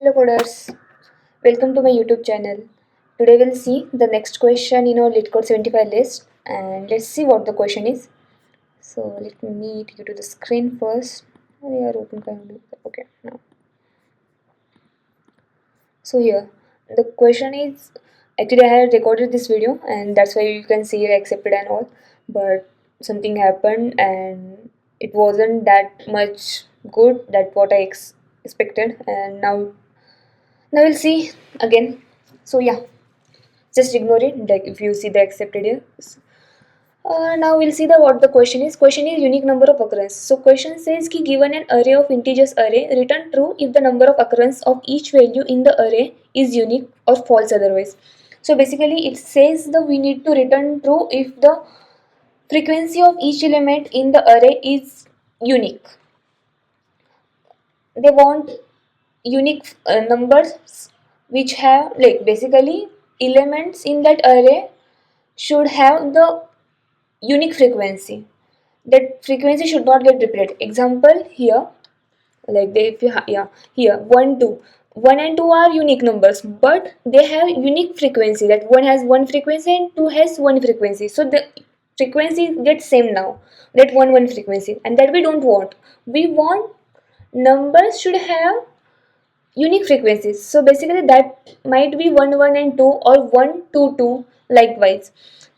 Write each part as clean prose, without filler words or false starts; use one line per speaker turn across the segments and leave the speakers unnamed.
Hello coders, welcome to my YouTube channel. Today we'll see the next question in our LeetCode 75 list and let's see what the question is. So let me take you to the screen first. We are open okay now. So here the question is actually I had recorded this video and that's why you can see I accepted and all, but something happened and it wasn't that much good that what I expected, and now we'll see again. So yeah, just ignore it like if you see the accepted here. Now we'll see the what the question is. Question is unique number of occurrence. So question says ki given an array of integers array, return true if the number of occurrence of each value in the array is unique or false otherwise. So basically it says that we need to return true if the frequency of each element in the array is unique. They want unique numbers which have like basically elements in that array should have the unique frequency. That frequency should not get repeated. Example here, like they if you yeah here 1 2 1 and 2 are unique numbers, but they have unique frequency. That one has one frequency and 2 has one frequency. So the frequency gets same now. That one frequency, and that we don't want. We want numbers should have unique frequencies. So basically that might be 1 1 and 2 or 1 2 2 likewise.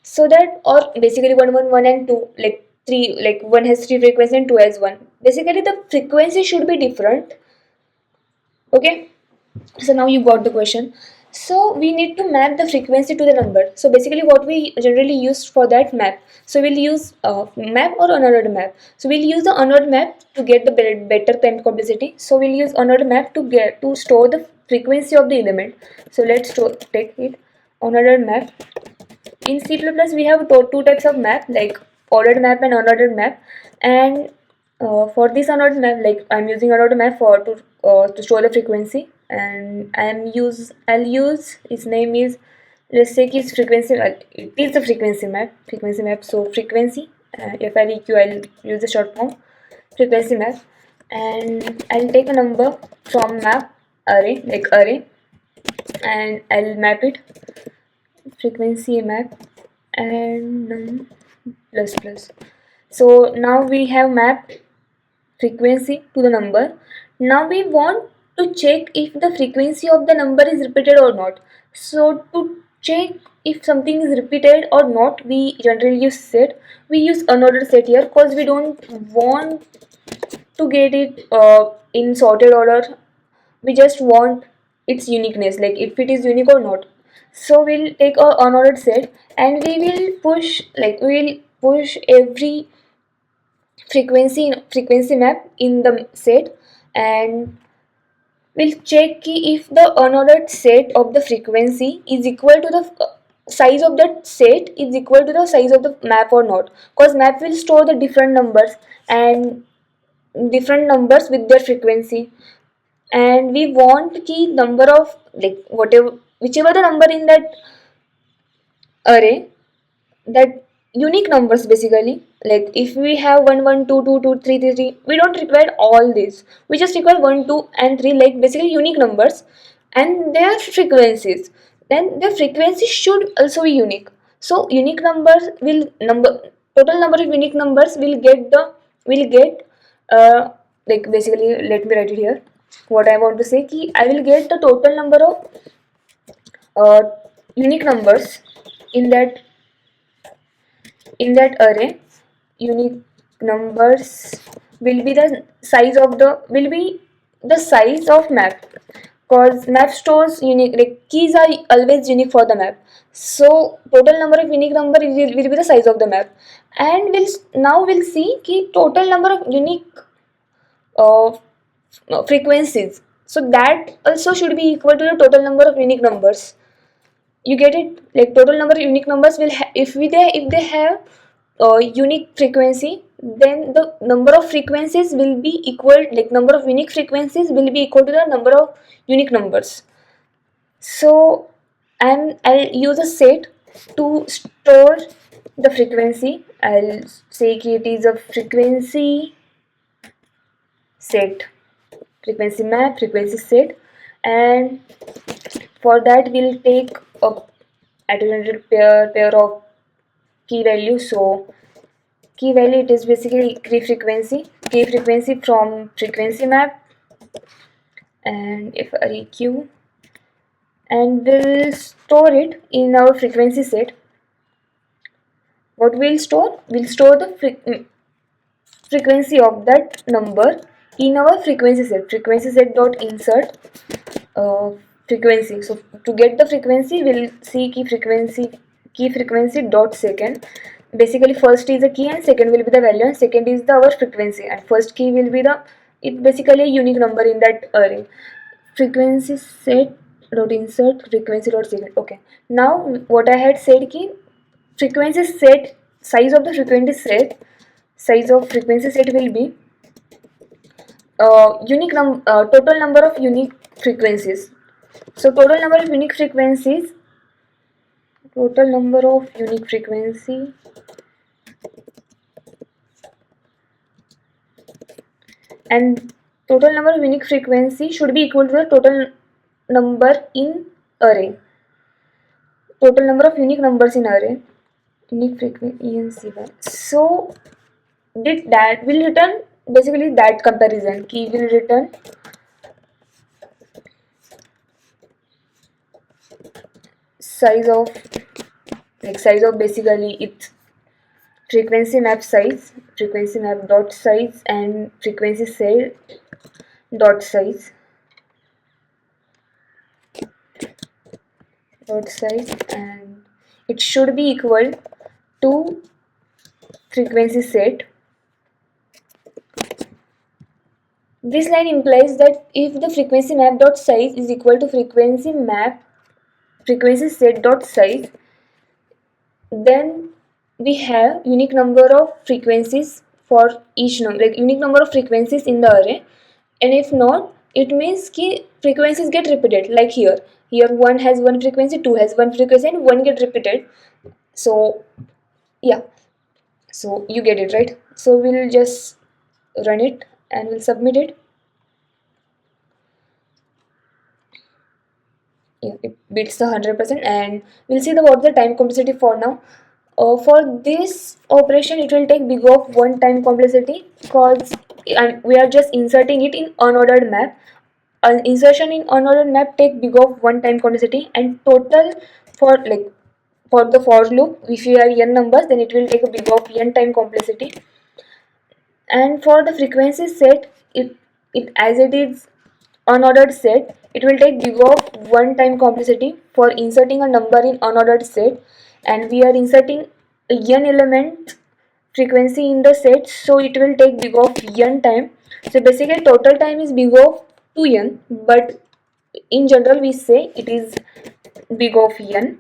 So that or basically 1 1 1 and 2 like 3, like 1 has 3 frequency and 2 has 1. Basically the frequency should be different. Okay, so now you got the question. So we need to map the frequency to the number. So basically what we generally use for that map, so we'll use map or unordered map. So we'll use the unordered map to get the better time complexity. So we'll use unordered map to get to store the frequency of the element. So let's take it unordered map. In C++ we have two types of map, like ordered map and unordered map. And for this unordered map, like I'm using unordered map for to store the frequency, and I'll use its name is, let's say its frequency, it is the frequency map. So frequency FREQ, I'll use the short form frequency map, and I'll take a number from map array, like array, and I'll map it frequency map and plus plus. So now we have mapped frequency to the number. Now we want to check if the frequency of the number is repeated or not. So to check if something is repeated or not, we generally use set. We use unordered set here because we don't want to get it in sorted order. We just want its uniqueness, like if it is unique or not. So we'll take a unordered set and we will push, like we will push every frequency map in the set, and we'll check if the unordered set of the frequency is equal to the size of that set is equal to the size of the map or not, because map will store the different numbers and different numbers with their frequency. And we want key number of, like whatever whichever the number in that array, that unique numbers basically. Like if we have 1 1 2 2 2 3 3 3, we don't require all this. We just require 1 2 and 3, like basically unique numbers and their frequencies. Then the frequency should also be unique. So unique numbers will number total number of unique numbers will get uh, like basically let me write it here. What I want to say ki I will get the total number of uh, unique numbers in that array. Unique numbers will be the size of map, because map stores unique, like keys are always unique for the map. So total number of unique number will be the size of the map. And we'll see ki total number of unique uh, frequencies, so that also should be equal to the total number of unique numbers. You get it? Like total number of unique numbers will if they have unique frequency, then the number of frequencies will be equal, like number of unique frequencies will be equal to the number of unique numbers. So I'll use a set to store the frequency. I'll say it is a frequency set, frequency map, frequency set. and for that we'll take a attenuated pair of key value. So key value, it is basically key frequency from frequency map, and if req, and we'll store it in our frequency set. What we'll store the frequency of that number in our frequency set dot insert frequency. So to get the frequency, we'll see key frequency dot second. Basically first is the key and second will be the value, and second is the our frequency, and first key will be the, it basically a unique number in that array. Frequency set dot insert frequency dot second. Okay, now what I had said, key frequency set, size of the frequency set, size of frequency set will be total number of unique frequencies. So total number of unique frequency, and total number of unique frequency should be equal to the total number in array. Total number of unique numbers in array, unique frequency enc1. So did that will return basically that comparison. Key will return size of basically its frequency map size, frequency map dot size, and frequency set dot size and it should be equal to frequency set. This line implies that if the frequency map dot size is equal to frequency set dot size, then we have unique number of frequencies for each number, like unique number of frequencies in the array. And if not, it means ki frequencies get repeated, like here one has one frequency, two has one frequency, and one get repeated. So yeah, so you get it, right? So we'll just run it and we'll submit it. Yeah, it beats the 100%, and we'll see what's the time complexity for now. For this operation, it will take big of one time complexity because we are just inserting it in unordered map. Insertion in unordered map take big of one time complexity, and total for the for loop, if you have n numbers, then it will take a big of n time complexity. And for the frequency set, it as it is unordered set, it will take big of one time complexity for inserting a number in unordered set, and we are inserting a n element frequency in the set, so it will take big of n time. So basically total time is big of 2n, but in general we say it is big of n.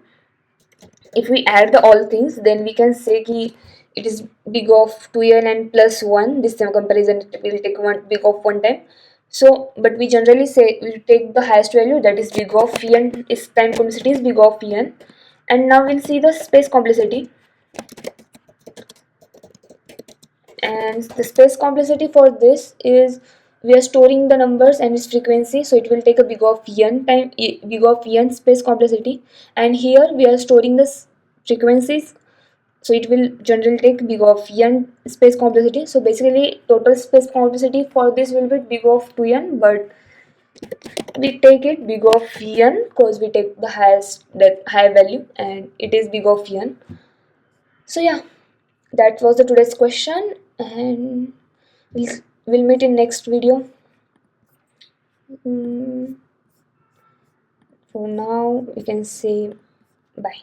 If we add the all things, then we can say ki it is big of 2n and plus 1. This time comparison it will take one big of one time. So but we generally say we take the highest value, that is big of n, is time complexity is big of n. And now we'll see the space complexity. And the space complexity for this is we are storing the numbers and its frequency, so it will take a big of n space complexity. And here we are storing the frequencies, so it will generally take big of n space complexity. So basically total space complexity for this will be big of 2n, but we take it big of n because we take the high value and it is big of n. So yeah, that was the today's question, and we'll meet in next video. For now we can say bye.